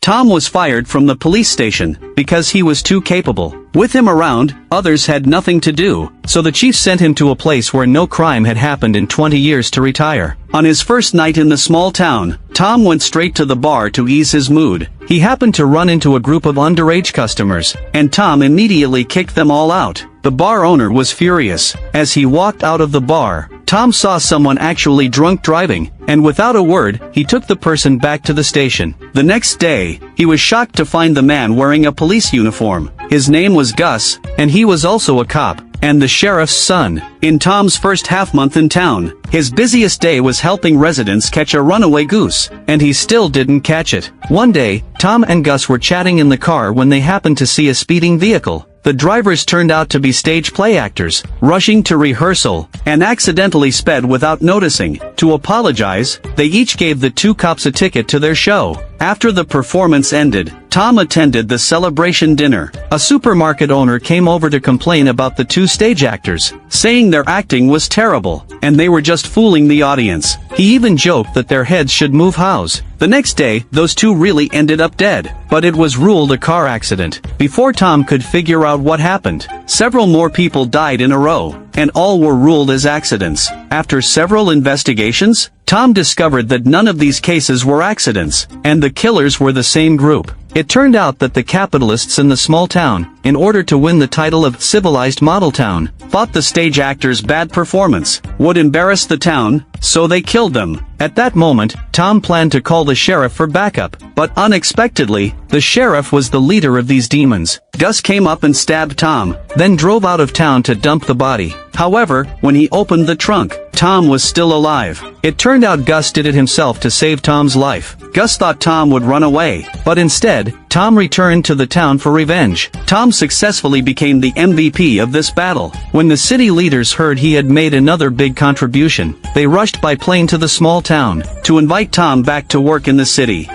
Tom was fired from the police station because he was too capable. With him around, others had nothing to do, so the chief sent him to a place where no crime had happened in 20 years to retire. On his first night in the small town, Tom went straight to the bar to ease his mood. He happened to run into a group of underage customers, and Tom immediately kicked them all out. The bar owner was furious. As he walked out of the bar, Tom saw someone actually drunk driving, and without a word, he took the person back to the station. The next day, he was shocked to find the man wearing a police uniform. His name was Gus, and he was also a cop, and the sheriff's son. In Tom's first half-month in town, his busiest day was helping residents catch a runaway goose, and he still didn't catch it. One day, Tom and Gus were chatting in the car when they happened to see a speeding vehicle. The drivers turned out to be stage play actors, rushing to rehearsal, and accidentally sped without noticing. To apologize, they each gave the two cops a ticket to their show. After the performance ended, Tom attended the celebration dinner. A supermarket owner came over to complain about the two stage actors, saying their acting was terrible, and they were just fooling the audience. He even joked that their heads should move house. The next day, those two really ended up dead, but it was ruled a car accident. Before Tom could figure out what happened, several more people died in a row, and all were ruled as accidents. After several investigations, Tom discovered that none of these cases were accidents, and the killers were the same group. It turned out that the capitalists in the small town, in order to win the title of civilized model town, thought the stage actors' bad performance would embarrass the town, so they killed them. At that moment, Tom planned to call the sheriff for backup, but unexpectedly, the sheriff was the leader of these demons. Gus came up and stabbed Tom, then drove out of town to dump the body. However, when he opened the trunk, Tom was still alive. It turned out Gus did it himself to save Tom's life. Gus thought Tom would run away, but instead, Tom returned to the town for revenge. Tom successfully became the MVP of this battle. When the city leaders heard he had made another big contribution, they rushed by plane to the small town to invite Tom back to work in the city.